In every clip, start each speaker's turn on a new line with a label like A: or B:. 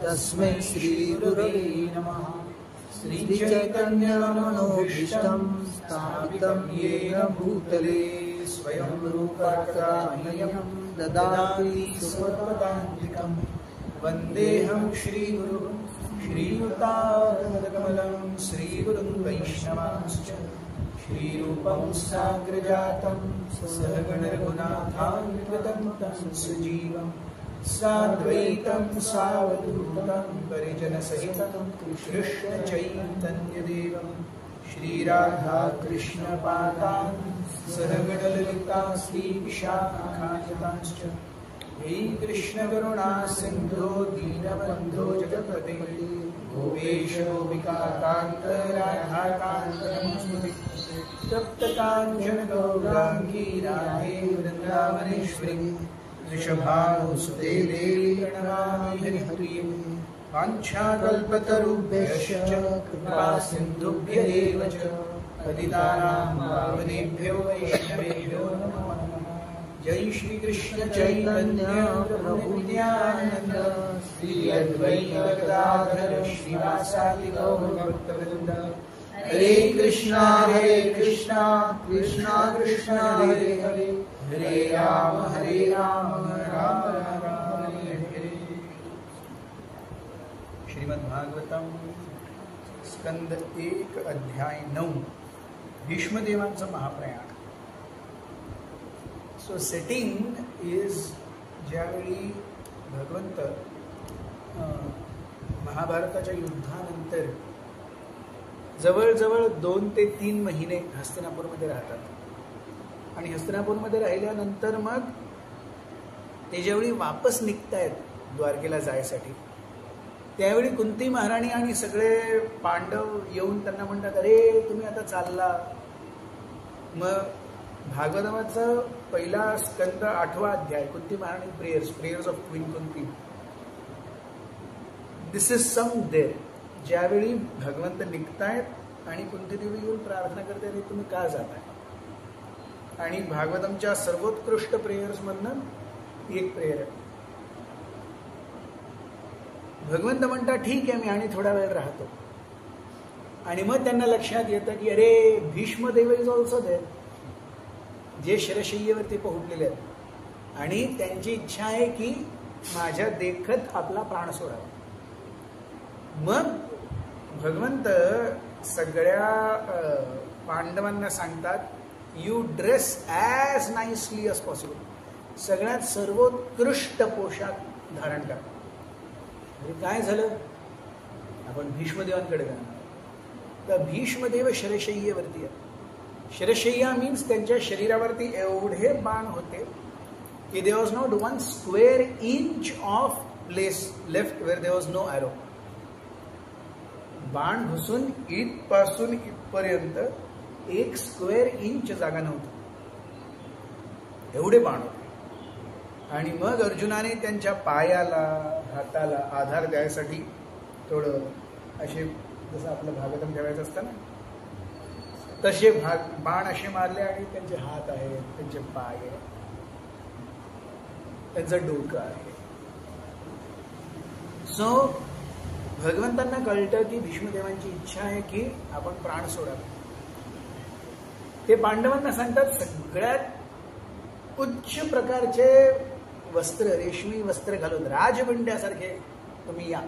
A: तस्मै श्री गुरवे नमः। श्री चैतन्यमनोभीष्टं स्थापितं येन भूतले स्वयं रूपा कदा मह्यं ददाति स्वपदान्तिकं। वन्देऽहं श्रीगुरुं श्रीयुतात्मकमलं श्रीगुरुं वैष्णवांश्च श्रीरूपं साग्रजातं सहगण रघुनाथान्वितं सजीवं साद्वैतं सावधूतं परिजनसहितं कृष्ण चैतन्यदेवं श्रीराधाकृष्णपादान् सहगण ललिता श्रीविशाखान्वितांश्च। हे कृष्ण करुणा सिंधो दीनबंधो जगत्पते गोपेश गोपिकाकान्त राधाकान्त नमोऽस्तुते। तप्तकाञ्चन गौराङ्गी राधे वृन्दावनेश्वरी वृषभानुसुते देवी प्रणमामि हरिप्रिये। वाञ्छाकल्पतरुभ्यश्च कृपा सिन्धुभ्य एव च पतितानां पावनेभ्यो वैष्णवेभ्यो नमो नमः। जय श्री कृष्ण चैतन्य प्रभु नित्यानंद श्री अद्वैत गदाधर श्रीवासादि गौर भक्तवृंद। हरे कृष्णा कृष्णा कृष्णा हरे हरे हरे राम राम राम हरे हरे। श्रीमद्भागवतम स्कंद 1 अध्याय 9 भीष्मदेवांचं महाप्रयाण। सो सेटिंग इज ज्यावेळी भगवंत महाभारताच्या युद्धानंतर जवळजवळ 2 ते 3 महिने हस्तिनापूरमध्ये राहतात आणि हस्तिनापूरमध्ये राहिल्यानंतर मग ते ज्यावेळी वापस निघतायत द्वारकेला जायसाठी त्यावेळी कुंती महाराणी आणि सगळे पांडव येऊन त्यांना म्हणतात, अरे तुम्ही आता चालला। मग भागवताचा पहिला स्कंद 8वा अध्याय कुंती महाराणी prayers of queen Kunti. This is some there ज्यावेळी भगवंत निघतायत आणि कुंती देवी येऊन प्रार्थना करते, अरे तुम्ही का जाताय। आणि भागवतमच्या सर्वोत्कृष्ट प्रेयर्स मधनं एक प्रेयर आहे। भगवंत म्हणतात, ठीक आहे मी आणि थोडा वेळ राहतो। आणि मग त्यांना लक्षात येतं की अरे भीष्मदेव इज ऑल्सो देअर, जे शरशय्येवरती पोहोचलेले आहेत आणि त्यांची इच्छा आहे की माझ्या देखत आपला प्राण सोडावा। मग भगवंत सगळ्या पांडवांना सांगतात, you dress as nicely as possible, सगळ्यात सर्वोत्कृष्ट पोशाख धारण करा। काय झालं, आपण भीष्मदेवांकडे जाणार तर भीष्मदेव शरशय्येवरती आहे। शरशय्या मीन्स त्यांच्या शरीरावरती एवढे बाण होते की there was not 1 square inch of place left where there was no arrow. बाण घुसून इथपासून इथपर्यंत 1 स्क्वेअर इंच जागा नव्हती, एवढे बाण होते। आणि मग अर्जुनाने त्यांच्या पायाला हाताला आधार द्यायसाठी थोडं असे जसं आपलं भागवतम ठेवायचं असतं ना तसे बाण असे मारले आणि त्यांचे हात आहेत, त्यांचे पाय आहेत, त्यांचं डोकं आहे। सो भगवंतांना कळतं की भीष्मदेवांची इच्छा आहे की आपण प्राण सोडावे। ते पांडवांना सांगतात, सगळ्यात उच्च प्रकारचे वस्त्र, रेशमी वस्त्र घालून राजबंड्यासारखे तुम्ही या।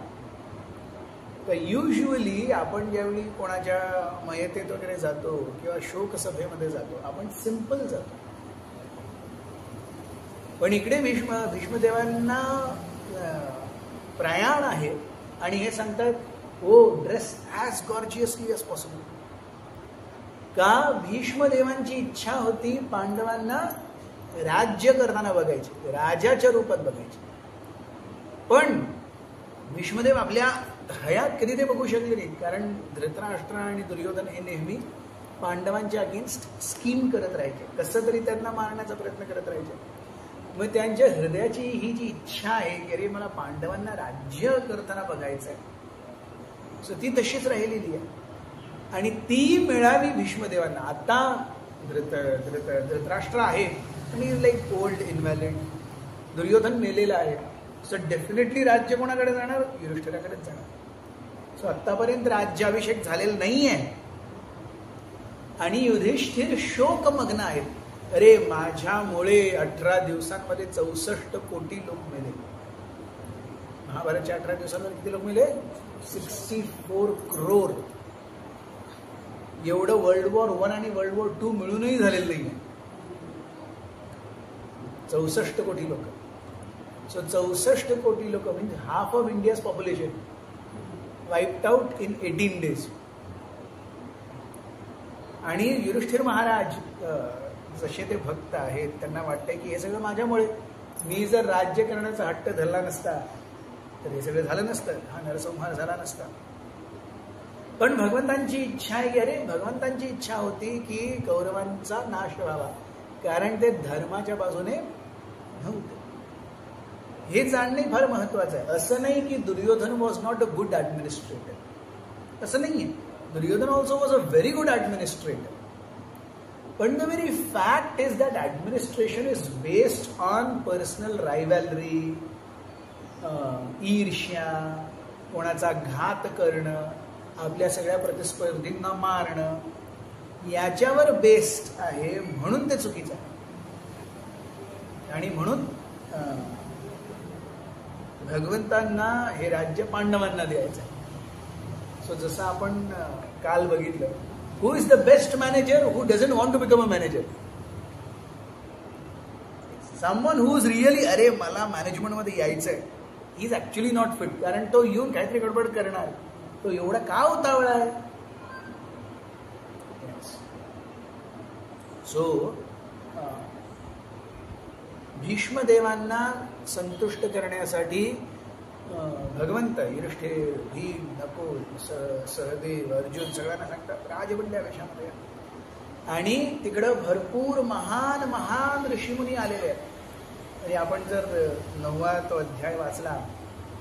A: तर युजली आपण ज्यावेळी कोणाच्या मयतेत वगैरे जातो किंवा शोक सभेमध्ये जातो आपण सिंपल जातो, पण इकडे भीष्मदेवांना प्रयाण आहे आणि हे सांगतात, ओ dress as gorgeously as possible. का भीष्मदेवांची इच्छा होती पांडवांना राज्य करताना बघायचे, राजाच्या रूपात बघायचे, पण भीष्मदेव आपल्या हयात कधी ते बघू शकले नाहीत, कारण धृतराष्ट्र आणि दुर्योधन हे नेहमी पांडवांच्या अगेन्स्ट स्कीम करत राहायचे, कसं तरी त्यांना मारण्याचा प्रयत्न करत राहायचे। मग त्यांच्या हृदयाची ही जी इच्छा आहे की अरे मला पांडवांना राज्य करताना बघायचं आहे, सो ती तशीच राहिलेली आहे आणि ती मिळावी भीष्मदेवांना। आता धृतराष्ट्र आहे आणि लाईक ओल्ड इनव्हॅलिड, दुर्योधन मेलेला आहे, सो डेफिनेटली राज्य कोणाकडे जाणार? युधिष्ठिराकडेच जाणार. सो आतापर्यंत राज्याभिषेक झालेला नाहीये आणि युधिष्ठिर शोकमग्न आहेत. अरे माझ्यामुळे 18 दिवसांमध्ये 64 कोटी लोक मेले. महाभारतच्या 18 दिवसांमध्ये किती लोक मेले? 64 करोड. एवढं वर्ल्ड वॉर 1 आणि वर्ल्ड वॉर 2 मिळूनही झालेलं नाही. 64 कोटी लोक. सो 64 कोटी लोक म्हणजे half of India's population wiped out in 18 days. आणि युधिष्ठिर महाराज जसे ते भक्त आहेत त्यांना वाटतंय की हे सगळं माझ्यामुळे. मी जर राज्य करण्याचा हट्ट धरला नसता तर हे सगळं झालं नसतं, हा नरसंहार झाला नसता. पण भगवंतांची इच्छा आहे की अरे भगवंतांची इच्छा होती की कौरवांचा नाश व्हावा, कारण ते धर्माच्या बाजूने नव्हते. हे जाणणे फार महत्वाचं आहे. असं नाही की Duryodhan was not a good administrator, असं नाहीये. Duryodhan also was a very good administrator. पण the very fact is that administration is based on personal rivalry, ईर्ष्या, कोणाचा घात करणं, आपल्या सगळ्या प्रतिस्पर्धींना मारणं, याच्यावर बेस्ड आहे. म्हणून ते चुकीचं आहे. आणि म्हणून भगवंतांना हे राज्य पांडवांना द्यायचं आहे. सो जसं आपण काल बघितलं, who is the best manager who doesn't want to become a manager? Someone who is really अरे मला मॅनेजमेंटमध्ये यायचंय, he is actually not fit. कारण तो येऊन काहीतरी गडबड करणार. तो एवढा का उतावळा आहे? सो भीष्मदेवांना संतुष्ट करण्यासाठी भगवंत युधिष्ठिर, भीम, नकुल, सहदेव, अर्जुन सगळ्यांना सांगतात राजबंड्या वेशामध्ये. आणि तिकडं भरपूर महान महान ऋषीमुनी आलेले आहेत. आणि आपण जर 9वा अध्याय वाचला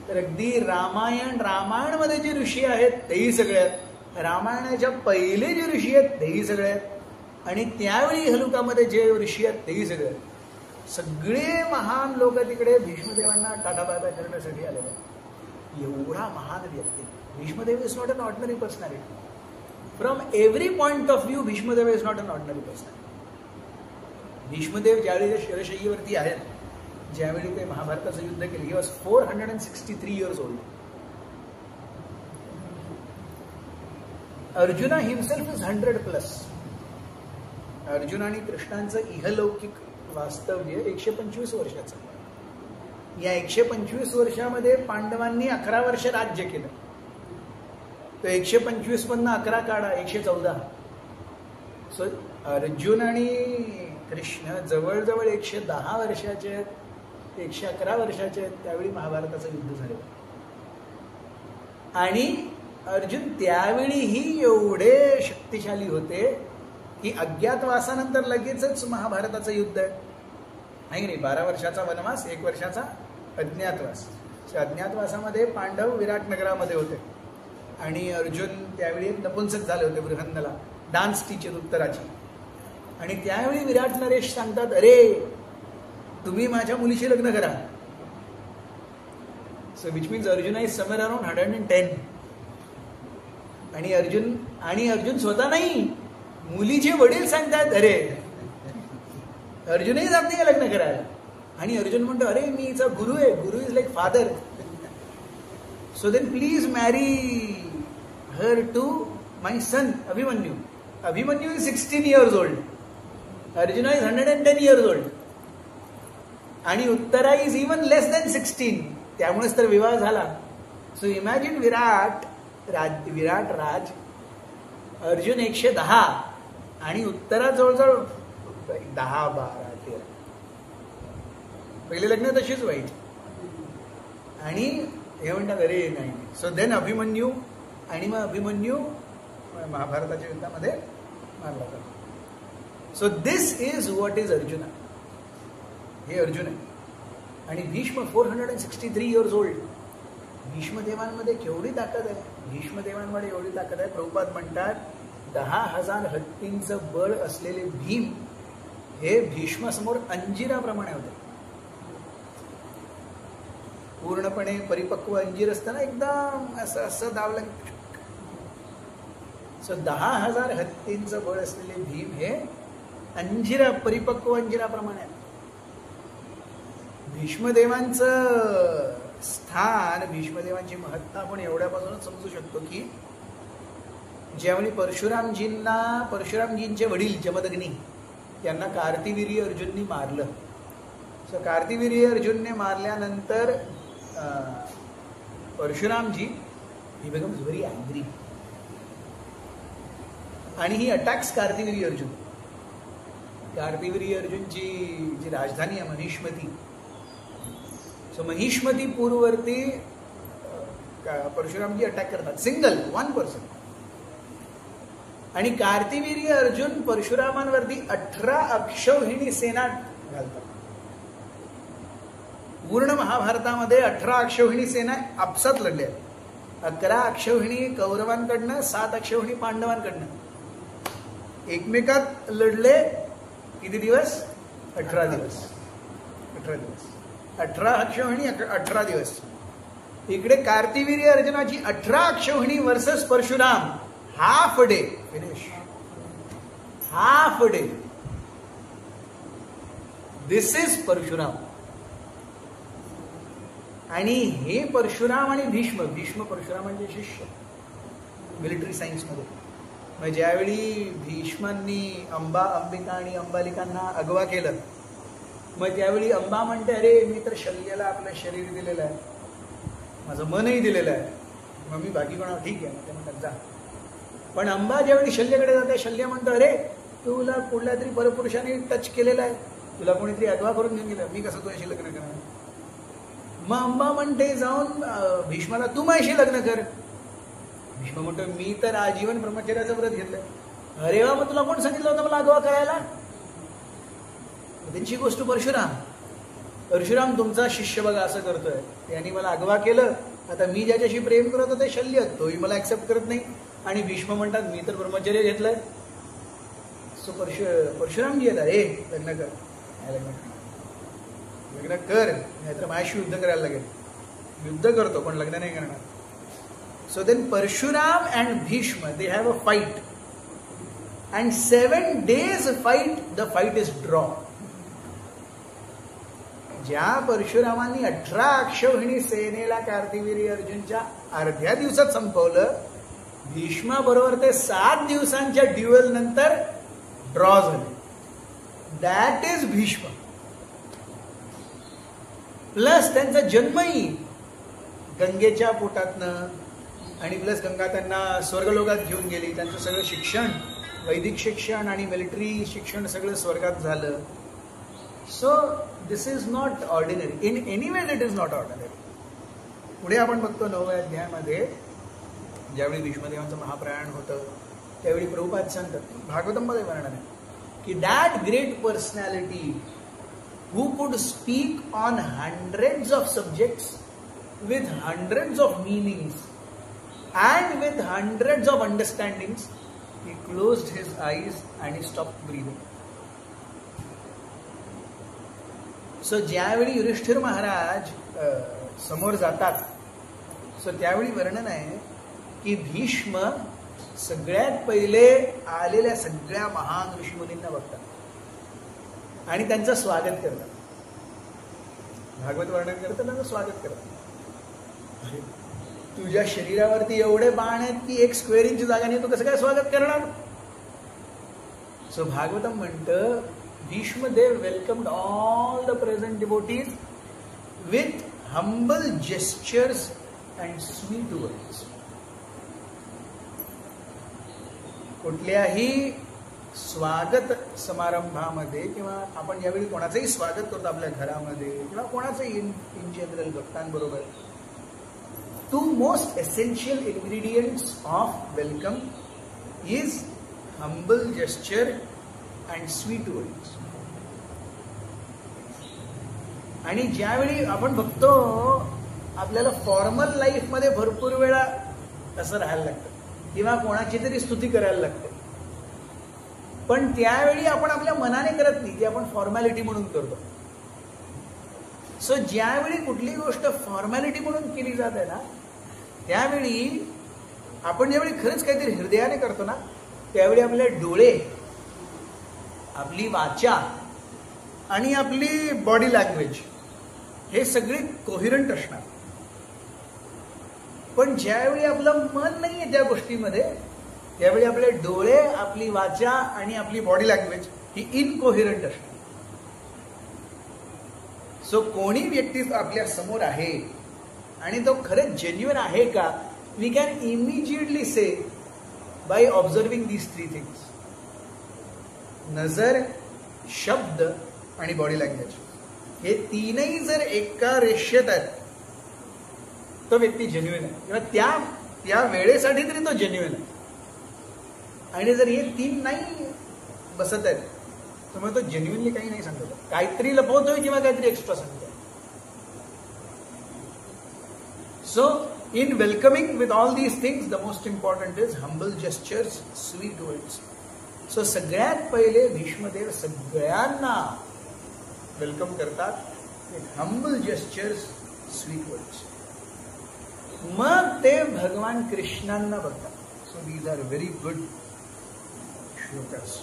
A: तर अगदी रामायणमध्ये जे ऋषी आहेत तेही सगळे आहेत. रामायणाच्या पहिले जे ऋषी आहेत तेही सगळे आहेत. आणि त्यावेळी हलुकामध्ये जे ऋषी आहेत तेही सगळे आहेत. सगळे महान लोक तिकडे भीष्मदेवांना टाटाबाटा करण्यासाठी आलेले आहेत. एवढा महान व्यक्ती Bhishmadev is not an ordinary personality. From every point of view Bhishmadev is not an ordinary personality. Bhishmadev ज्यावेळी शरशय्येवरती आहेत, ज्यावेळी ते महाभारताचं युद्ध केलं, he was 463 years old. Arjuna himself is 100+. Arjun आणि कृष्णांचं इहलौकिक वास्तव्य 125 वर्षाचं. या 125 वर्षामध्ये पांडवांनी 11 वर्ष राज्य केलं. तर 125 मधनं 11 काढा, 114. सो अर्जुन आणि कृष्ण जवळजवळ 110 वर्षाचे आहेत, 111 वर्षाचे आहेत त्यावेळी महाभारताचं युद्ध झालं. आणि अर्जुन त्यावेळीही एवढे शक्तिशाली होते की अज्ञातवासानंतर लगेचच महाभारताचं युद्ध आहे, नाही नाही. 12 वर्षाचा वनवास, 1 वर्षाचा अज्ञातवास. अज्ञातवासामध्ये पांडव विराटनगरामध्ये होते आणि अर्जुन त्यावेळी नपुंसक झाले होते बृहन्नला, डान्स टीचर उत्तराची. आणि त्यावेळी विराट नरेश सांगतात अरे तुम्ही माझ्या मुलीशी लग्न करा. So which means Arjun is somewhere around 110. आणि अर्जुन स्वतः नाही, मुलीचे वडील सांगतात अरे अर्जुनही जात नाही लग्न करायला. आणि अर्जुन म्हणतो अरे मी हिचा गुरु आहे, guru is like father. So then please marry her to my son Abhimanyu. Abhimanyu is 16 years old. Arjuna is 110 years old. आणि Uttara is even less than 16. त्यामुळेच तर विवाह झाला. सो इमॅजिन विराट राज, अर्जुन 110 आणि उत्तरा जवळजवळ 10, 12, 13. पहिले लग्न तशीच वाईट. आणि हे म्हणतात अरे नाही. सो देन अभिमन्यू, आणि मग अभिमन्यू महाभारताच्या युद्धामध्ये मारला जातो. So this is what is Arjuna. हे अर्जुन आहे. आणि भीष्म 463 years old. भीष्मदेवांमध्ये केवढी ताकद आहे. भीष्मदेवांमध्ये एवढी ताकद आहे, प्रभुपाद म्हणतात 10,000 हत्तींचं बळ असलेले भीम हे भीष्मासमोर अंजिराप्रमाणे होते. पूर्णपणे परिपक्व अंजीर असताना एकदम असं असं दावलं. 10,000 हत्तींचं बळ असलेले भीम हे अंजिरा, परिपक्व अंजिराप्रमाणे. भीष्मदेवांचं स्थान, भीष्मदेवांची महत्ता आपण एवढ्यापासूनच समजू शकतो की ज्यावेळी परशुरामजींचे वडील जमदग्नी यांना कार्तिवीर्य अर्जुननी मारलं. सो कार्तिवीर्य अर्जुनने मारल्यानंतर परशुरामजी ही बिकम्स व्हेरी अँग्री आणि ही अटॅक्स कार्तिवीर्य अर्जुन. कार्तिवीर्य अर्जुनची जी राजधानी आहे महिष्मती, सो महिष्मती पूर्ववर्ती परशुरामजी अटॅक करतात, सिंगल 1 पर्सन. आणि कार्तिवीर्य अर्जुन परशुरामांवरती 18 अक्षौहिणी सेना घालतात. पूर्ण महाभारतामध्ये 18 अक्षौहिणी सेना आपसात लढल्या. 11 अक्षौहिणी कौरवांकडनं, 7 अक्षौहिणी पांडवांकडनं. एकमेकात लढले किती दिवस? 18 दिवस. 18 अक्षौहिणी 18 दिवस. इकडे कार्तिवीर्य अर्जुनाची 18 अक्षौहिणी versus Parshuram, half day finish. Half day. This is Parshuram. आणि हे परशुराम आणि भीष्म परशुरामांचे शिष्य मिलिटरी सायन्समध्ये. मग ज्यावेळी भीष्मांनी अंबिका आणि अंबालिकांना अगवा केलं, मग त्यावेळी अंबा म्हणते, अरे मी तर शल्यला आपलं शरीर दिलेलं आहे, माझं मनही दिलेलं आहे, मग मी बाकी कोणा ठीक आहे. मग ते म्हणतात जा. पण अंबा ज्यावेळी शल्यकडे जाते, शल्य म्हणतो, अरे तुला कुठल्या तरी परपुरुषाने टच केलेला आहे, तुला कोणीतरी अगवा करून घेऊन गेलं, मी कसं तुझ्याशी लग्न करणार. मग अंबा म्हणते जाऊन भीष्माला, तू माझ्याशी लग्न कर. भीष्म म्हणतो, मी तर आजीवन ब्रह्मचर्याचं व्रत घेतलंय. अरे वा, मग तुला कोण सांगितलं होतं मला अगवा करायला? त्यांची गोष्ट परशुराम तुमचा शिष्य बघा असं करतोय, त्यांनी मला अगवा केलं, आता मी ज्याच्याशी प्रेम करत होते शल्य, तोही मला ऍक्सेप्ट करत नाही. आणि भीष्म म्हणतात, मी तर ब्रह्मचर्य घेतलंय. सो परशुरामजी येतात, ए लग्न कर. लग्न कर, नाहीतर माझ्याशी युद्ध करायला लागेल. युद्ध करतो पण लग्न नाही करणार. So then Parashuram and Bhishma they have a fight, and 7 days fight, the fight is draw. ज्या परशुरामांनी 18 अक्षौहिणी सेनेला कार्तिवीर्य अर्जुनच्या अर्ध्या दिवसात संपवलं, भीष्माबरोबर ते 7 दिवसांच्या ड्युएल नंतर ड्रॉ झाले. That is Bhishma. प्लस त्यांचा जन्मही गंगेच्या पोटातनं, आणि प्लस गंगा त्यांना स्वर्गलोकात घेऊन गेली. त्यांचं सगळं शिक्षण, वैदिक शिक्षण आणि मिलिटरी शिक्षण सगळं स्वर्गात झालं. So this is not ordinary. In any ways it is not ordinary. पुढे आपण बघतो 9व्या अध्यायामध्ये ज्यावेळी भीष्मदेवांचं महाप्रयाण होतं, त्यावेळी प्रभुपाद सांगतात, भागवतमध्ये वर्णन आहे की that great personality who could speak on hundreds of subjects with hundreds of meanings and with hundreds of understandings, he closed his eyes and he stopped breathing. So ज्यावेळी युधिष्ठिर महाराज समोर जातात, सो त्यावेळी वर्णन आहे की भीष्म सगळ्यात पहिले आलेल्या सगळ्या महान ऋषीमुनींना बघतात आणि त्यांचं स्वागत करतात. भागवत वर्णन करतात, त्यांचं स्वागत करतात. तुझ्या शरीरावरती एवढे बाण आहेत की 1 स्क्वेअर इंच जागा नाही, तू कसं काय स्वागत करणार? सो भागवतम म्हणतं, Bhishmadev welcomed all the present devotees with humble gestures and sweet words. कुठल्याही स्वागत समारंभामध्ये किंवा आपण ज्यावेळी कोणाचंही स्वागत करतो आपल्या घरामध्ये किंवा कोणाचंही इन जनरल भक्तांबरोबर, 2 most essential ingredients of welcome is humble gesture and sweet words. आणि ज्यावेळी आपण बघतो आपल्याला फॉर्मल लाईफमध्ये भरपूर वेळा असं राहायला लागतं किंवा कोणाची तरी स्तुती करायला लागते, पण त्यावेळी आपण आपल्या मनाने करत नाही, ती आपण फॉर्मॅलिटी म्हणून करतो. सो ज्यावेळी कुठली गोष्ट फॉर्मॅलिटी म्हणून केली जाते ना, त्यावेळी आपण ज्यावेळी खरंच काहीतरी हृदयाने करतो ना, त्यावेळी आपले डोळे, आपली वाचा आणि आपली बॉडी लँग्वेज हे सगळे कोहिरंट असणार. पण ज्यावेळी आपलं मन नाही आहे त्या गोष्टीमध्ये, त्यावेळी आपले डोळे, आपली वाचा आणि आपली बॉडी लँग्वेज ही इनकोहिरंट असणार. सो कोणी व्यक्ती आपल्या समोर आहे आणि तो खरंच जेन्युइन आहे का, we can immediately say by observing these 3 things. नजर, शब्द आणि बॉडी लँग्वेज हे तीनही जर एका रेषेत आहेत, तो व्यक्ती जेन्युइन आहे किंवा त्या वेळेसाठी तरी तो जेन्युइन आहे. आणि जर हे 3 नाही बसत आहेत, तर मग तो जेन्युइनली काही नाही सांगतो, काहीतरी लपवतोय किंवा काहीतरी एक्स्ट्रा सांगतोय. So in welcoming with all these things, the most important is humble gestures, sweet words. So सगळ्यात पहिले भीष्मदेव सगळ्यांना वेलकम करतात with humble gestures, sweet words. मग ते भगवान कृष्णांना बघतात. So these are very good shlokas.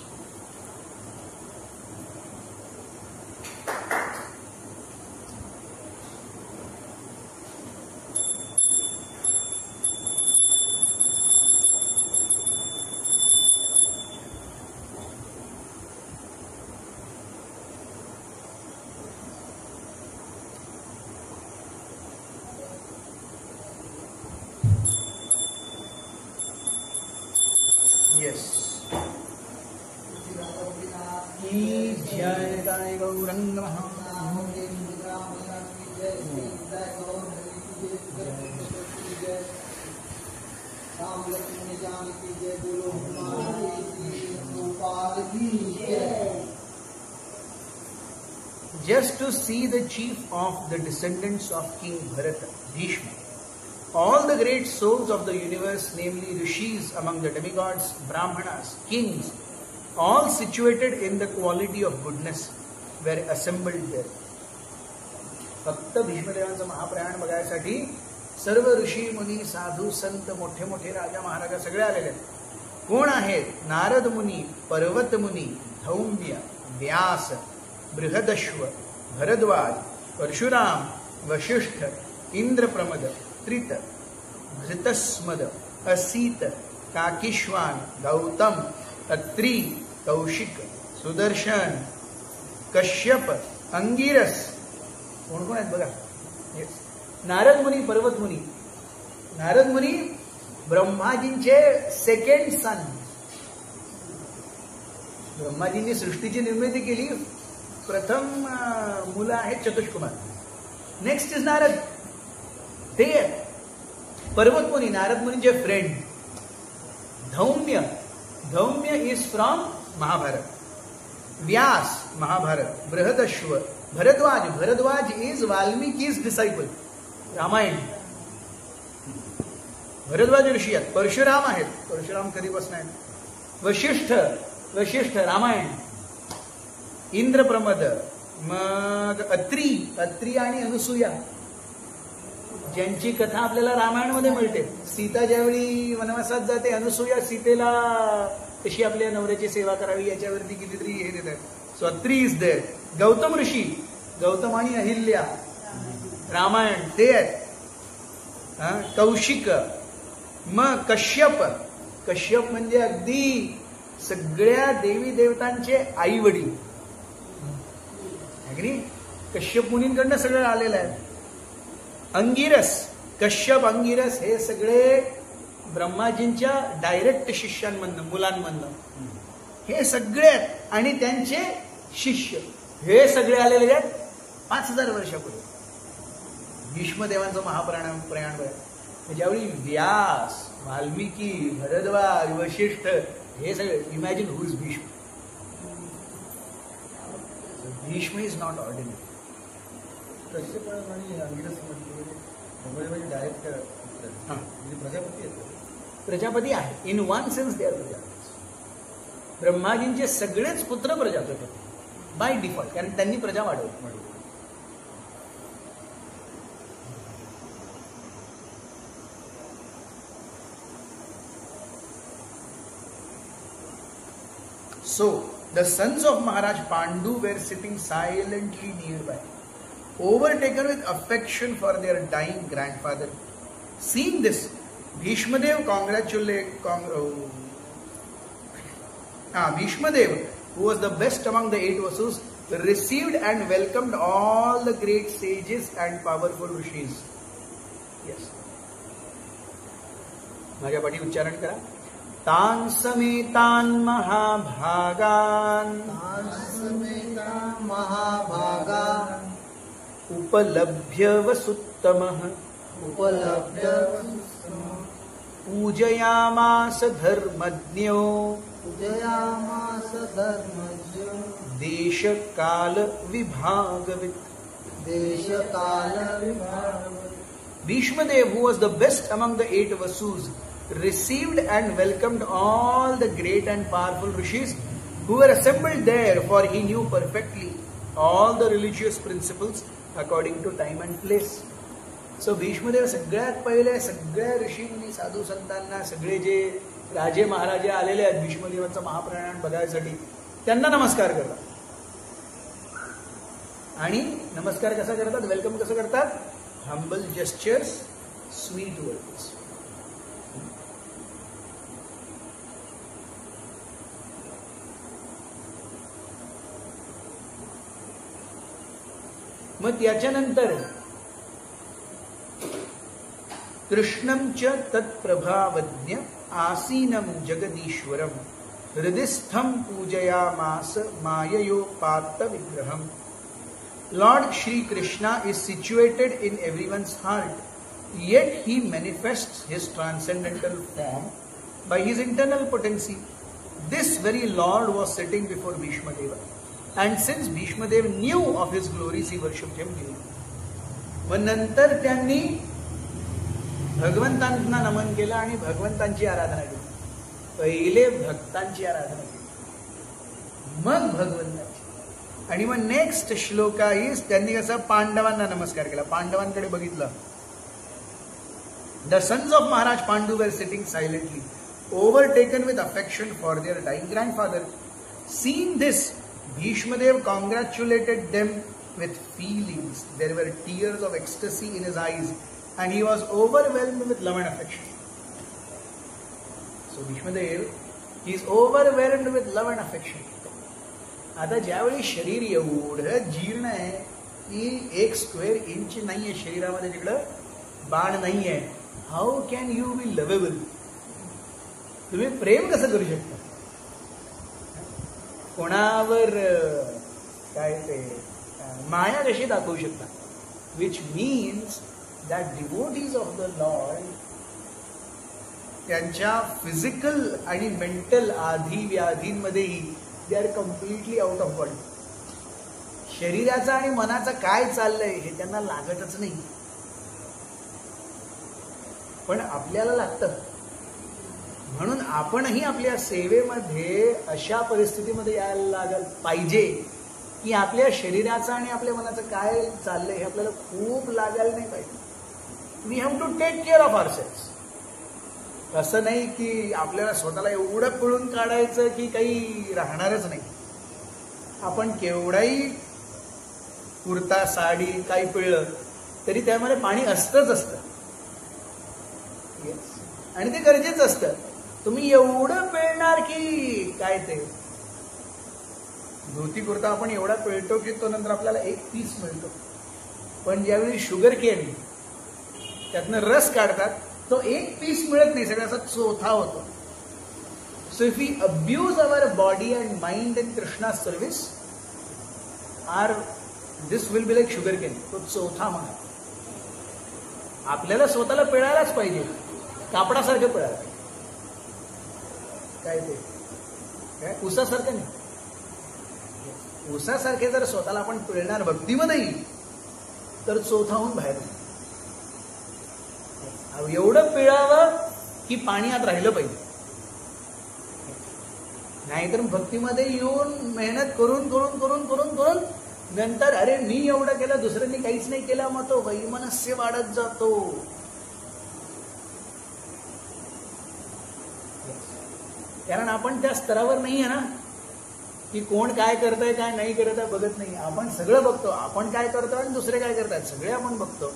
A: Just to see the chief of the descendants of King Bharata, Bhishma, all the great souls of the universe, namely rishis among the demigods, brahmanas, kings, all situated in the quality of goodness, were assembled there. फक्त भीष्मदेवांचं महाप्रयाण बघायसाठी सर्व ऋषी मुनी, साधू, संत, मोठे मोठे राजा महाराजा सगळे आलेले आहेत. कोण आहेत? नारद मुनी, पर्वत मुनी, धौम्य, व्यास, बृहदश्व, भरद्वाज, परशुराम, वशिष्ठ, इंद्रप्रमद, त्रित, घृतस्मद, असीत, काकीश्वान, गौतम, अत्री, कौशिक, सुदर्शन, कश्यप, अंगिरस. कोण कोण आहेत बघा. नारद मुनी, पर्वत मुनी. नारद मुनी ब्रह्माजींचे सेकंड सन. ब्रह्माजींनी सृष्टीची निर्मिती केली, प्रथम मुलं आहेत चतुष्कुमार. Next is Narad. ते पर्वत मुनी, नारद मुनीचे friend. Dhaumya, Dhaumya is from Mahabharat. Vyas, Mahabharat. Brihadashva, Bharadwaj, Bharadwaj is Valmiki's disciple, Ramayan. Bharadwaj ऋषी आहेत. परशुराम आहेत, परशुराम कधीपासून आहेत. वशिष्ठ, वशिष्ठ रामायण. इंद्रप्रमद, मग अत्री, अत्री आणि अनुसूया ज्यांची कथा आपल्याला रामायणमध्ये मिळते. सीता ज्यावेळी वनवासात जाते, अनुसूया सीतेला कशी आपल्या नवऱ्याची सेवा करावी याच्यावरती कितीतरी हे देतात. So Atri is there. Gautam ऋषी, गौतम आणि अहिल्या, रामायण ते आहेत. कौशिक, मग कश्यप. कश्यप म्हणजे अगदी सगळ्या देवी देवतांचे आई वडील. कश्यप मुनींकडनं सगळं आलेलं आहे. अंगिरस, कश्यप, अंगिरस हे सगळे ब्रह्माजींच्या डायरेक्ट शिष्यांमधनं, मुलांमधनं हे सगळे आहेत. आणि त्यांचे शिष्य हे सगळे आलेले आहेत 5000 वर्षापूर्वी. भीष्मदेवांचं महाप्रयाण बघा. ज्यावेळी व्यास, वाल्मिकी, भरद्वाज, वशिष्ठ हे सगळे, imagine who is Bhishma. Bhishma is not ordinary.
B: Kashyap आणि अंगिरस म्हणजे डायरेक्ट प्रजापती आहेत.
A: प्रजापती आहे. In one sense they are Prajapati. ब्रह्माजींचे सगळेच पुत्र प्रजापती बाय डिफॉल्ट, कारण त्यांनी प्रजा वाढवली. So the sons of Maharaj Pandu were sitting silently nearby, overtaken with affection for their dying grandfather. Seeing this, Bhishmadev Bhishmadev, who was the best among the 8 Vasus, received and welcomed all the great sages and powerful rishis. Yes. माझ्या पाठी उच्चारण करा. तान समेतान महाभागान उपलभ्य वसुत्तमः पूजयामास धर्मज्ञो देश काल विभागवित्. Bhishmadev, who was the best among the 8 Vasus, received and welcomed all the great and powerful rishis who were assembled there, for he knew perfectly all the religious principles according to time and place. So Bhishmadev सगळ्यात पहिले सगळ्या ऋषींनी, साधू संतांना, सगळे जे राजे महाराजे आलेले आहेत भीष्मदेवांचं महाप्रयाण बघायसाठी, त्यांना नमस्कार करतात. आणि नमस्कार कसा करतात, वेलकम कसं करतात? Humble gestures, sweet words. मग त्याच्यानंतर कृष्णं च तत्प्रभावज्ञ आसीनं जगदीश्वरं हृदिस्थं पूजयामास माययोपात्त विग्रहम्. Lord Shri Krishna is situated in everyone's heart, yet he manifests his transcendental form by his internal potency. This very Lord was sitting before Bhishmadeva, and since Bhishmadev knew of his glories, he worshipped him daily. व नंतर त्यांनी भगवंतांना नमन केलं आणि भगवंतांची आराधना केली. पहिले भक्तांची आराधना केली, मग भगवंतांची. आणि मग नेक्स्ट श्लोक आहे त्यांनी कसं पांडवांना नमस्कार केला, पांडवांकडे बघितलं. The sons of Maharaj Pandu were sitting silently, overtaken with affection for their dying grandfather. Seeing this, Bhishmadev congratulated them with feelings. There were tears of ecstasy in his eyes, and he was overwhelmed with love and affection. So Bhishmadev, he is overwhelmed with love and affection. आता ज्यावेळी शरीर एवढं जीर्ण आहे की 1 square inch नाहीये शरीरामध्ये, तिकडं बाण नाहीये, how can you be lovable? तुम्ही प्रेम कसं करू शकता कोणावर? काय ते माया कशी दाखवू शकता? Which means that devotees of the lord, त्यांच्या फिजिकल आणि मेंटल आधी व्याधींमध्येही they are completely out of body. शरीराचं आणि मनाचं काय चाललंय हे त्यांना लागतच नाही, पण आपल्याला लागतं. म्हणून आपणही आपल्या सेवेमध्ये अशा परिस्थितीमध्ये यायला लागल पाहिजे की आपल्या शरीराचं आणि आपल्या मनाचं काय चाललंय हे आपल्याला खूप लागायला नाही पाहिजे. We have to take care of ourselves. असं नाही की आपल्याला स्वतःला एवढं पिळून काढायचं की काही राहणारच नाही. आपण केवढाही कुर्ता, साडी काही पिळलं तरी त्यामध्ये पाणी असतंच असतं, आणि ते गरजेचं असतं. तुम्ही एवढं पिळणार की काय? ते धोती कुर्ता आपण एवढा पिळतो की तो नंतर आपल्याला 1 पीस मिळतो, पण ज्यावेळी शुगर केन त्यातनं रस काढतात तो 1 पीस मिळत नाही, सगळ्याचा चोथा होतो. So if we abuse our body and mind in Krishna service, this will be like sugar cane. तो चौथा म्हणा. आपल्याला स्वतःला पिळायलाच पाहिजे, कापडासारखं पिळायला. काय ते काय उसासारखं नाही, उसासारखे जर स्वतःला आपण पिळणार भक्तीमध्ये तर चौथाहून बाहेर. एवढं पिळावं की पाणी आत राहिलं पाहिजे, नाहीतर भक्तीमध्ये येऊन मेहनत करून करून करून करून करून नंतर अरे मी एवढं केलं दुसऱ्यांनी काहीच नाही केलं, मग तो वैमनस्य वाढत जातो. कारण आपण त्या स्तरावर नाही आहे ना. की कोण काय करतंय काय नाही करत आहे बघत नाही. आपण सगळं बघतो. आपण काय करतो आणि दुसरे काय करतात सगळे आपण बघतो.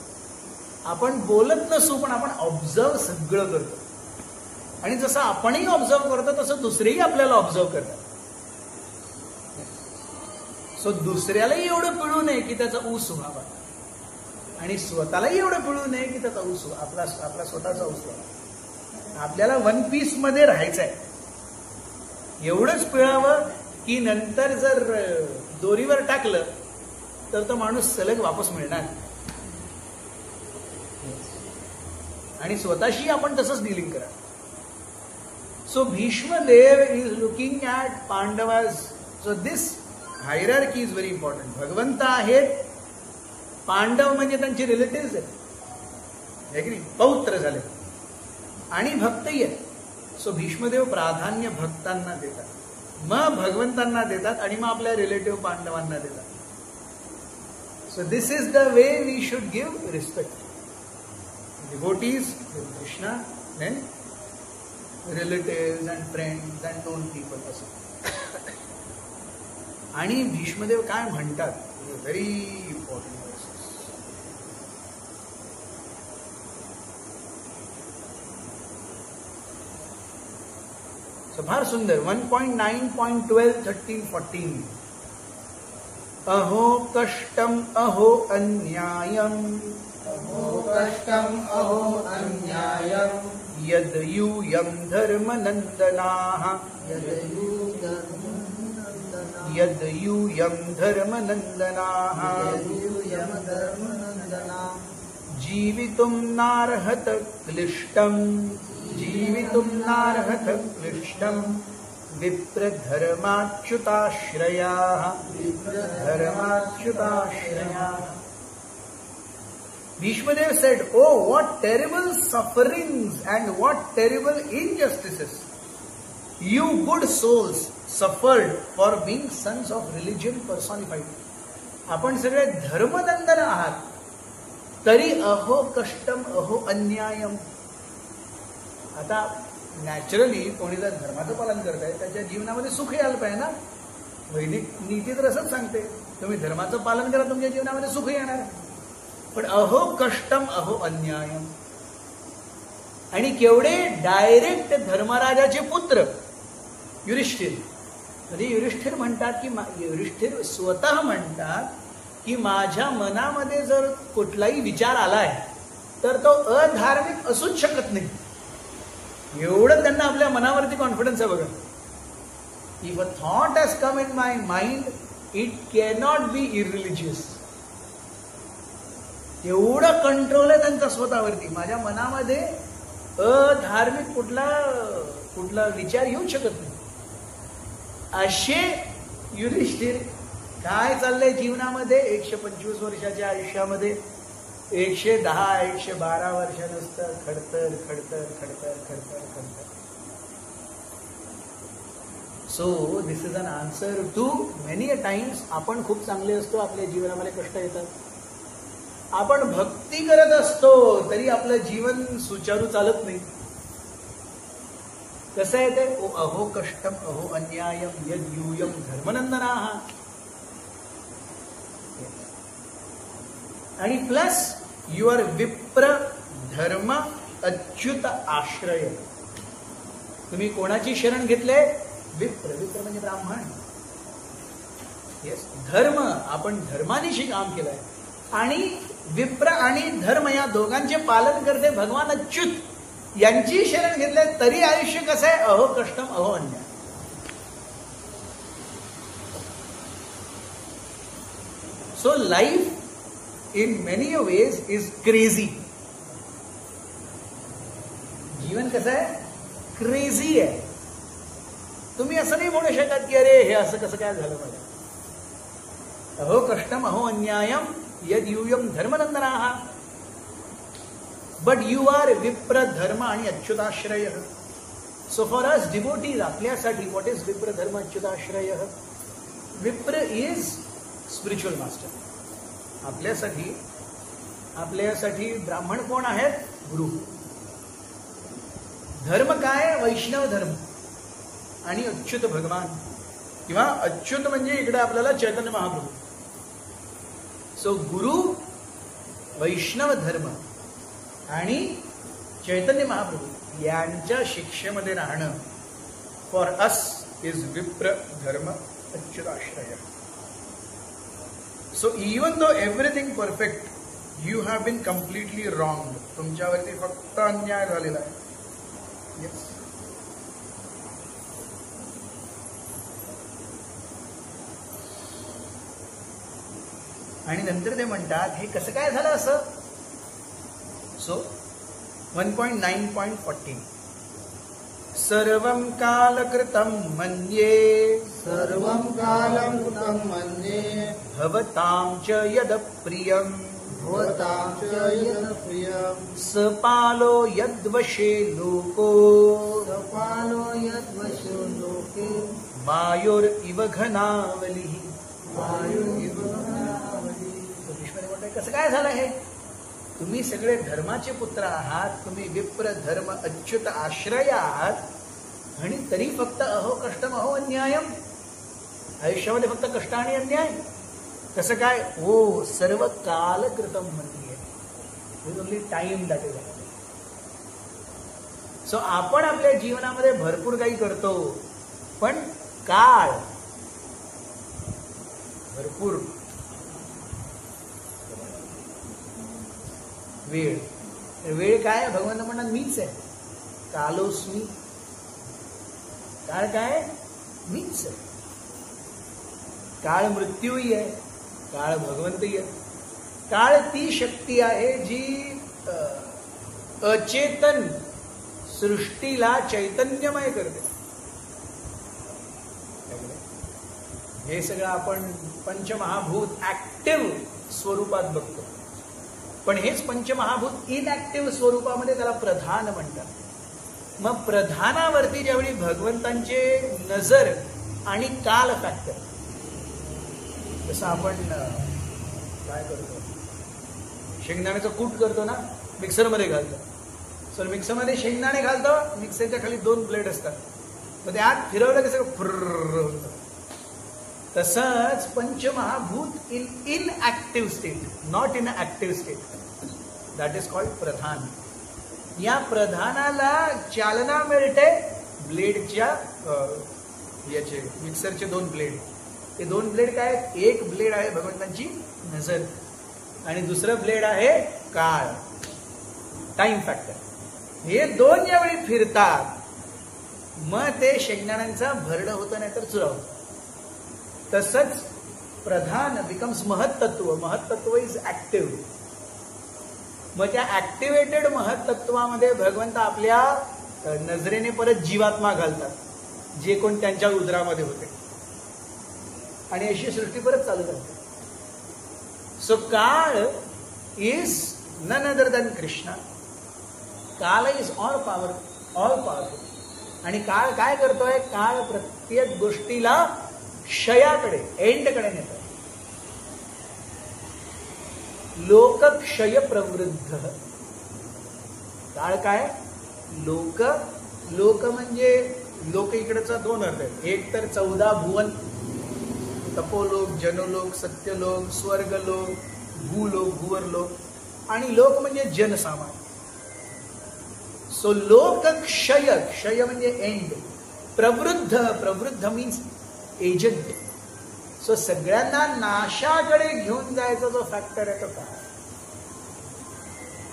A: आपण बोलत नसू पण आपण ऑब्झर्व सगळं करतो. आणि जसं आपणही ऑब्झर्व करतो तसं दुसरेही आपल्याला ऑब्झर्व करतात. सो दुसऱ्यालाही एवढं पिळू नये की त्याचा ऊस व्हावा आणि स्वतःलाही एवढं पिळू नये की त्याचा ऊस आपला स्वतःचा ऊस व्हावा. आपल्याला वन पीस मध्ये राहायचं आहे. एवढंच पिळावं की नंतर जर दोरीवर टाकलं तर तो माणूस सलग वापस मिळणार. आणि स्वतःशी आपण तसंच डिलिंग करा. So Bhishmadev is looking at Pandavas. So this hierarchy is very important. भगवंत आहेत, पांडव म्हणजे त्यांचे रिलेटिव्ह आहेत, पौत्र झाले आणि भक्तही आहेत. सो भीष्मदेव प्राधान्य भक्तांना देतात, मग भगवंतांना देतात आणि मग आपल्या रिलेटिव्ह पांडवांना देतात. So this is the way we should give respect. Devotees Krishna, then relative and friends and known people असं. आणि भीष्मदेव काय म्हणतात, व्हेरी इम्पॉर्टंट वर्सेस. फार सुंदर. 1.9.12, 13, 14. अहो कष्टम अहो अन्यायम,
B: अहो कष्टम अहो अन्यायम,
A: यद यूयम धर्मनंदनाः, यद यूयम धर्मनंदनाः, जीवितुं नार्हत क्लिष्टं, जीवितुं नार्हत क्लिष्टं, विप्रधर्माच्युताश्रयाः, विप्रधर्माच्युताश्रयाः. Bhishmadev said, "Oh, what terrible sufferings and what terrible injustices you good souls suffered for being sons of religion personified." आपण सगळे धर्मनंदन आहात तरी अहो कष्टम अहो अन्यायम. आता नॅचरली कोणी जर धर्माचं पालन करत आहे त्याच्या जीवनामध्ये सुख यायला पाहिजे ना. वैदिक नीती तर असंच सांगते, तुम्ही धर्माचं पालन करा तुमच्या जीवनामध्ये सुख येणार. पण अहो कष्टम अहो अन्यायम. आणि केवढे डायरेक्ट धर्मराजाचे पुत्र युधिष्ठिर. म्हणजे युधिष्ठिर म्हणतात की युधिष्ठिर स्वतः म्हणतात की माझ्या मनामध्ये जर कुठलाही विचार आलाय तर तो अधार्मिक असूच शकत नाही. एवढं त्यांना आपल्या मनावरती कॉन्फिडन्स आहे बघा. If a thought has come in my mind it cannot be irreligious. एवढं कंट्रोल आहे त्यांचा स्वतःवरती. माझ्या मनामध्ये अधार्मिक कुठला विचार येऊ शकत नाही. असे युधिष्ठिर. काय चाललंय जीवनामध्ये 125 वर्षाच्या आयुष्यामध्ये 110 112 वर्ष नुसतं खडतर खडतर खडतर खडतर खडतर. So this is an answer to many a times. आपण खूप चांगले असतो, आपल्या जीवनामध्ये कष्ट येतात. आपण भक्ती करत असतो तरी आपलं जीवन सुचारू चालत नाही. कसं आहे ते, अहो कष्टम अहो अन्यायम यद यूयम धर्मनंदनाः. आणि प्लस युअर विप्र धर्म अच्युत आश्रय. तुम्ही कोणाची शरण घेतले? विप्र. विप्र म्हणजे ब्राह्मण. येस. धर्म, आपण धर्मानिशी काम केलंय. आणि विप्र आणि धर्म या दोघांचे पालन करते भगवान अच्युत यांची शरण घेतले तरी आयुष्य कसं आहे? अहो कष्टम अहो अन्याय. So life in many ways is crazy. जीवन कसं आहे? क्रेझी आहे. तुम्ही असं नाही म्हणू शकत की अरे हे असं कसं काय झालं मला. अहो कष्टम अहो अन्यायम यद यूयम धर्मनंदनाः. बट यू आर विप्र धर्म आणि अच्युताश्रय. सो फॉर अस डिवोटीज, आपल्यासाठी व्हॉट इज विप्र धर्म अच्युताश्रय? विप्र इज स्पिरिच्युअल मास्टर. आपल्यासाठी ब्राह्मण कोण आहेत? गुरु. धर्म काय? वैष्णव धर्म आणि अच्युत भगवान. किंवा अच्युत म्हणजे इकडे आपल्याला चैतन्य महाप्रभू. सो गुरु, वैष्णव धर्म आणि चैतन्य महाप्रभू यांच्या शिक्षेमध्ये राहणं फॉर अस इज विप्र धर्म अच्युताश्रय. So even though everything perfect, you have been completely wrong. तुमच्यावरती फक्त अन्याय झालेला आहे. येस. आणि नंतर ते म्हणतात हे कसं काय झालं असं. सो 1.9.40 सर्वं कालकृतं मन्ये
B: सर्वं कालं कृतं मन्ये
A: भवतां च यद प्रियं
B: भवतां च यत् प्रियं
A: सपालो यद्वशे लोको
B: सपालो यद्वशो लोके
A: वायुरिव घनावलिः.
B: वायुरिव
A: भीष्मने म्हणतात कसं काय झालं हे. तुम्ही सगळे धर्माचे पुत्र आहात, तुम्ही विप्र धर्म अच्युत आश्रय आहात आणि तरी फक्त अहो कष्टम अहो अन्यायम. आयुष्यामध्ये फक्त कष्ट आणि अन्याय कसं काय. हो सर्व काल कृतम म्हणजे with only time that is. So आपण आपल्या जीवनामध्ये भरपूर काही करतो पण काळ भरपूर वेळ. वेळ काय भगवान म्हणतात मीच आहे. कालोस्मी. काळ काय मीच आहे. काळ मृत्यूही आहे, काळ भगवंतही आहे. काळ ती शक्ती आहे जी अचेतन सृष्टीला चैतन्यमय करते. हे सगळं आपण पंचमहाभूत ऍक्टिव्ह स्वरूपात बघतो, पण हेच पंचमहाभूत इनऍक्टिव्ह स्वरूपामध्ये त्याला प्रधान म्हणतात. मग प्रधानावरती ज्यावेळी भगवंतांचे नजर आणि काल फॅक्टर, जसं आपण काय करतो शेंगदाण्याचं कूट करतो ना, मिक्सरमध्ये घालतो. सर मिक्सरमध्ये शेंगदाणे घालतो, मिक्सरच्या खाली 2 ब्लेड असतात, मग ते आत फिरवलं की सगळं फुर्र होतं. तसंच पंचमहाभूत in active state, not in active state, that is called pradhan. या प्रधानाला चालना मिळते ब्लेडच्या याचे, मिक्सरचे 2 ब्लेड. ते 2 ब्लेड काय आहेत. एक ब्लेड आहे भगवंतांची नजर आणि दुसरं ब्लेड आहे काळ, टाइम फॅक्टर. हे 2 ज्यावेळी फिरतात मग ते शेंगदाण्यांचा भरडं होतं, नाहीतर चुरा होतं. तसंच प्रधान बिकम्स महत्तत्व. महत्तत्व इज ऍक्टिव्ह. मग त्या ऍक्टिव्हेटेड महत्तत्वामध्ये भगवंत आपल्या नजरेने परत जीवात्मा घालतात, जे कोण त्यांच्या उदरामध्ये होते, आणि अशी सृष्टी परत चालू करते. So kaal is none other than Krishna. Kaal is all powerful. आणि काळ काय करतोय. काळ प्रत्येक गोष्टीला क्षयाकडे, एंडकडे नेतोय. लोकक्षय प्रवृद्ध. काळ काय. लोक. लोक म्हणजे लोक इकडचा 2 अर्थ आहेत. एक तर 14 भुवन, तपोलोक, जनलोक, सत्यलोक, स्वर्गलोक, भूलोक, भुवरलोक, आणि लोक म्हणजे जनसामान्य. सो लोकक्षय, क्षय म्हणजे एंड. प्रवृद्ध, प्रवृद्ध मीन्स एजंट. सो सगळ्यांना नाशाकडे घेऊन जायचा जो फॅक्टर आहे तो काय.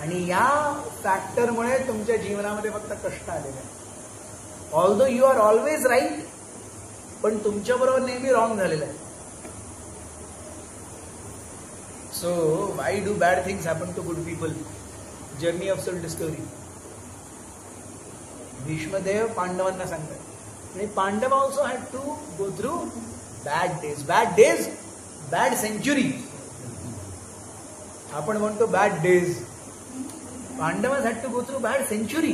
A: आणि या फॅक्टरमुळे तुमच्या जीवनामध्ये फक्त कष्ट आलेले आहे. Although you are always right, पण तुमच्याबरोबर नेहमी रॉंग झालेलं आहे. So why do bad things happen to good people. Journey of self discovery. Bhishmadev पांडवांना सांगतात, आणि Pandav also had to go through bad days. Bad days, bad century. आपण म्हणतो बॅड डेज. पांडवांस had to go through bad century.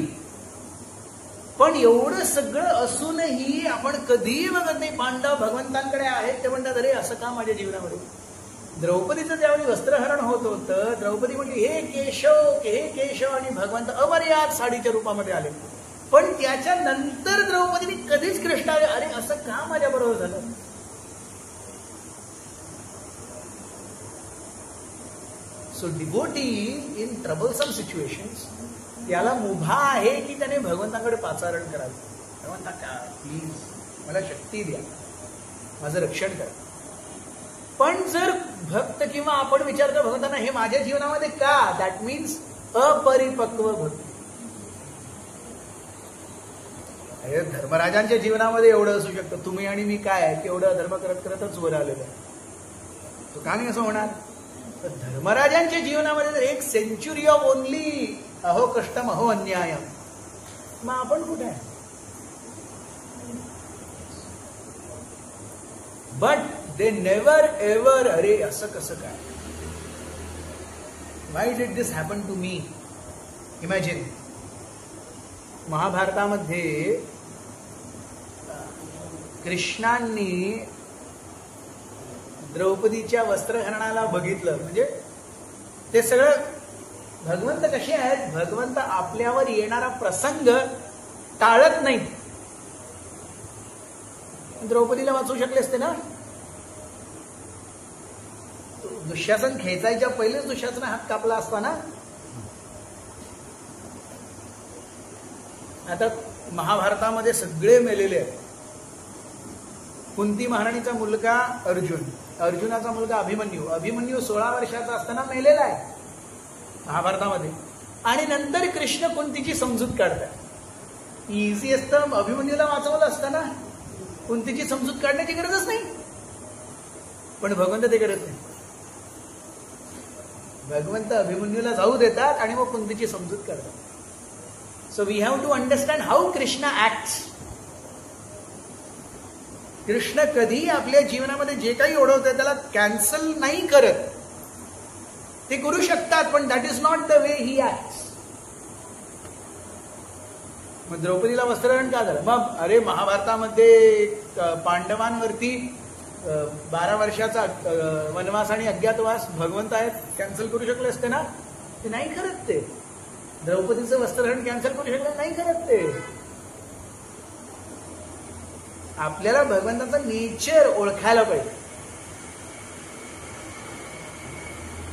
A: पण एवढं सगळं असूनही आपण कधीही बघत नाही पांडव भगवंतांकडे आहेत. ते म्हणतात अरे असं का माझ्या जीवनामध्ये. द्रौपदीचं ज्यावेळी वस्त्रहरण होत होतं, द्रौपदी म्हणली हे केशव, हे केशव, आणि भगवंत अमर्याद साडीच्या रूपामध्ये आले. पण त्याच्यानंतर द्रौपदीने कधीच कृष्णाला अरे असं का माझ्या बरोबर झालं. So devotee in troublesome situations त्याला मुभा आहे की त्याने भगवंताकडे पाचारण करावे. भगवंता का प्लीज मला शक्ती द्या, माझं रक्षण करा. पण जर भक्त किंवा आपण विचारतो भगवंतांना हे माझ्या जीवनामध्ये का, दॅट मीन्स अपरिपक्व भक्ती. धर्मराजांच्या जीवनामध्ये एवढं असू शकतं, तुम्ही आणि मी काय आहे की एवढं धर्म करत करतच वर आलेलं आहे, तो का नाही असं होणार. तर धर्मराजांच्या जीवनामध्ये जर 1 सेंचुरी ऑफ ओनली अहो कष्टम अहो अन्यायम, मग आपण कुठे आहे. बट दे नेवर एव्हर अरे असं कसं काय, why did this happen to me. Imagine महाभारतामध्ये कृष्णांनी द्रौपदीच्या वस्त्रहरणाला बघितलं, म्हणजे ते सगळं भगवंत कसे आहेत, भगवंत आपल्यावर येणारा प्रसंग टाळत नाहीत. द्रौपदीला वाचवू शकले असते ना. दुःशासन खेचायच्या पहिलेच दुःशासन हात कापला असता ना. आता महाभारतामध्ये सगळे मेलेले आहेत. कुंती महाराणीचा मुलगा अर्जुन, अर्जुनाचा मुलगा अभिमन्यू, अभिमन्यू 16 वर्षाचा असताना मेलेला आहे महाभारतामध्ये. आणि नंतर कृष्ण कुंतीची समजूत काढतात. इझी असतं अभिमन्यूला वाचवलं असतं ना, कुंतीची समजूत काढण्याची गरजच नाही. पण भगवंत ते करत नाही. भगवंत अभिमन्यूला जाऊ देतात आणि मग कुंतीची समजूत काढतात. So we have to understand how Krishna acts. Krishna कधी आपल्या जीवनामध्ये जे काही ओढवतंय त्याला कॅन्सल नाही करत. ते करू शकतात पण that is not the way he acts. मग द्रौपदीला वस्त्रहरण का झालं. मग अरे महाभारतामध्ये पांडवांवरती 12 वर्षाचा वनवास आणि अज्ञातवास भगवंत आहेत, कॅन्सल करू शकले असते ना. ते नाही करत. ते द्रौपदीचं वस्त्रहरण कॅन्सल करू शकले नाही करत. ते आपल्याला भगवंताचं नेचर ओळखायला पाहिजे.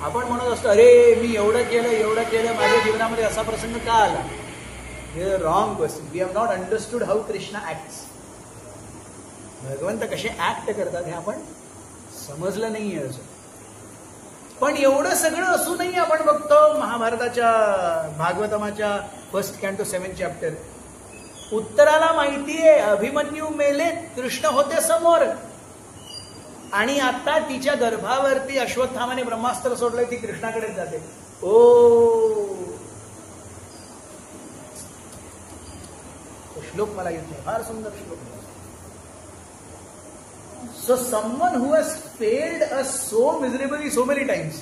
A: आपण म्हणत असतो अरे मी एवढं केलं माझ्या जीवनामध्ये असा प्रसंग का आला. हे wrong question. We have not understood how Krishna acts. भगवंत कसे ऍक्ट करतात हे आपण समजलं नाहीये अजून. पण एवढं सगळं असूनही आपण बघतो महाभारताच्या भागवतमाच्या 1 कॅन्टो 7 चॅप्टर, उत्तराला माहितीये अभिमन्यू मेले, कृष्ण होते समोर. आणि आता तिच्या गर्भावरती अश्वत्थामाने ब्रह्मास्त्र सोडलंय, ती कृष्णाकडेच जाते. ओ श्लोक मला येत नाही, फार सुंदर श्लोक. So someone who has failed us so miserably so many times.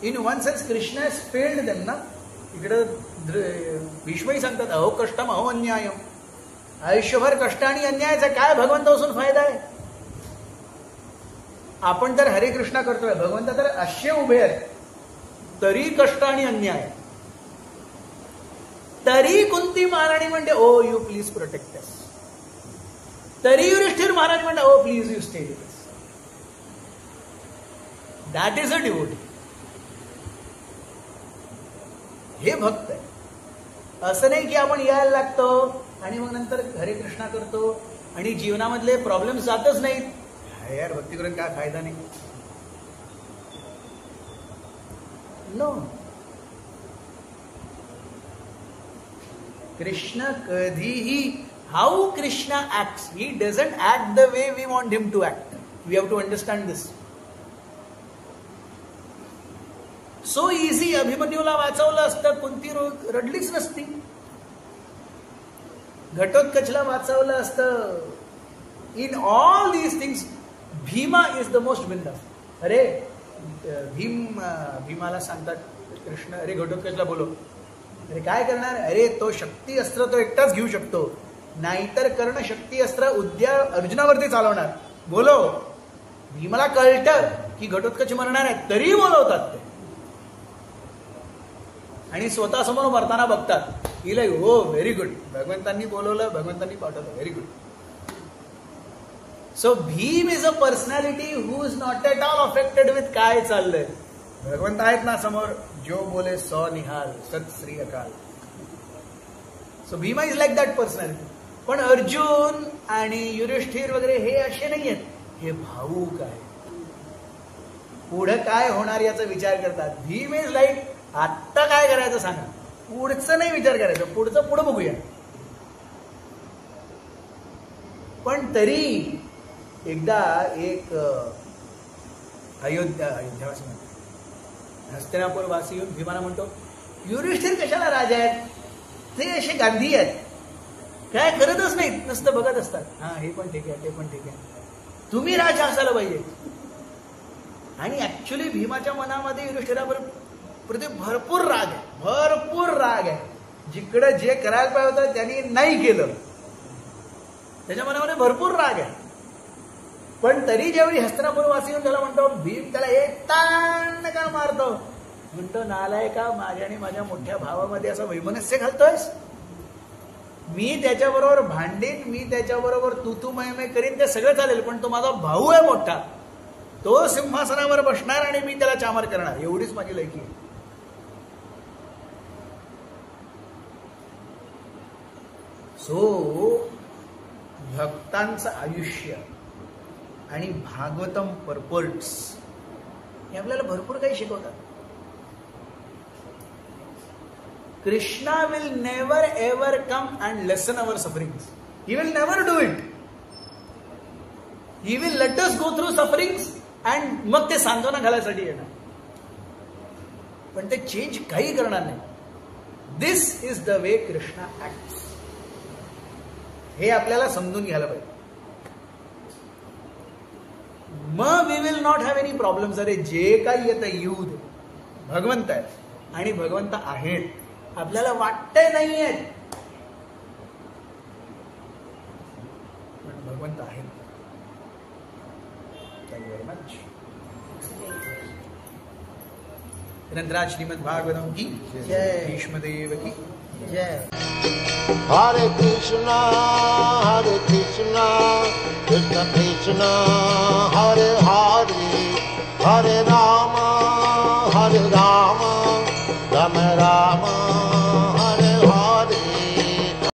A: In one sense Krishna has failed them ना. इकडं भीष्मही सांगतात अहो कष्टम अहो अन्यायम. आयुष्यभर कष्ट आणि अन्यायाचा काय भगवंत असून फायदा आहे. आपण तर हरे कृष्णा करतोय, भगवंत तर असे उभे आहेत तरी कष्ट आणि अन्याय. तरी कुंती महाराणी म्हणते O you please protect us. तरी युधिष्ठिर महाराज म्हणते O please you stay with us. That is a devotee. हे भक्त आहे. असं नाही की आपण यायला लागतो आणि मग नंतर हरे कृष्णा करतो आणि जीवनामधले प्रॉब्लेम जातच नाहीत. यार भक्ती करून काय फायदा नाही. नो. कृष्ण कधीही how Krishna acts, he doesn't act the way we want him to act. We have to understand this. So easy. अभिमन्यूला वाचवलं असतं, कुंती रडलीच नसती. घटोत्कचला वाचवलं असतं. In all these things Bhima is the most बिंदास. अरे भीमाला सांगतात कृष्ण अरे घटोत्कचला बोलो. अरे काय करणार. अरे तो शक्ती अस्त्र तो एकटाच घेऊ शकतो, नाहीतर कर्ण शक्ती अस्त्र उद्या अर्जुनावरती चालवणार. बोलो. भीमाला कळतं की घटोत्कच मरणार आहे तरी बोलवतात ते. आणि स्वतः समोर मरताना बघतात. हिला हो व्हेरी गुड, भगवंतांनी बोलवलं, भगवंतांनी पाठवलं, very good. So Bhim is a personality who is not at all affected with काय चाललंय. भगवंत आहेत ना समोर, जो बोले सो निहाल, सत श्री अकाल. So Bhima is like that personality. पण अर्जुन आणि युधिष्ठिर वगैरे हे असे नाही आहेत, हे भावूक आहे, पुढं काय होणार याचा विचार करतात. भीम इज लाईक आत्ता काय करायचं सांगा, पुढचं नाही विचार करायचं, पुढचं पुढं बघूया. पण तरी एकदा एक अयोध्यावासी म्हणतो, हस्तिनापूर वासी येऊन भीमाला म्हणतो, युधिष्ठिर कशाला राजा आहेत, ते असे गांधी आहेत, काय करतच नाहीत, नुसतं बघत असतात. हा हे पण ठीक आहे, ते पण ठीक आहे, तुम्ही राजा असायला पाहिजे. आणि ऍक्च्युली भीमाच्या मनामध्ये युधिष्ठिराप्रती भरपूर राग आहे, भरपूर राग आहे. जिकडं जे करायला पाहिजे होतं त्यांनी नाही केलं, त्याच्या मनामध्ये भरपूर राग आहे. पण तरी ज्यावेळी हस्तिनापूर वासी येऊन त्याला म्हणतो, भीम त्याला एक ताण का मारतो, म्हणतो, नालायका, माझ्या आणि माझ्या मोठ्या भावामध्ये असं वैमनस्य घालतोयस, मी त्याच्याबरोबर भांडीन, मी त्याच्याबरोबर तू मय करीन, ते सगळं चालेल, पण तो माझा भाऊ आहे मोठा, तो सिंहासनावर बसणार आणि मी त्याला चामर करणार, एवढीच माझी लायकी आहे. सो भक्तांचं आयुष्य आणि भागवतम पर्पोर्ट्स हे आपल्याला भरपूर काही शिकवतात. Krishna will never ever come and lessen our sufferings. He will never do it. He will let us go through sufferings and मग ते सांत्वना घालायसाठी येणार, पण ते चेंज काही करणार नाही. This is the way Krishna acts. हे आपल्याला समजून घ्यायला पाहिजे. मग we will not have any problems. अरे जे काही येतं युद्ध, भगवंत आहेत आणि भगवंत आहेत, आपल्याला वाटतंय नाहीये, पण भगवंत आहेत. Thank you very much. ग्रंथराज श्रीमद भागवतम की जय, भीष्मदेव की जय.
C: Hare Krishna, Krishna Krishna, Hare Hare, Hare Rama, Rama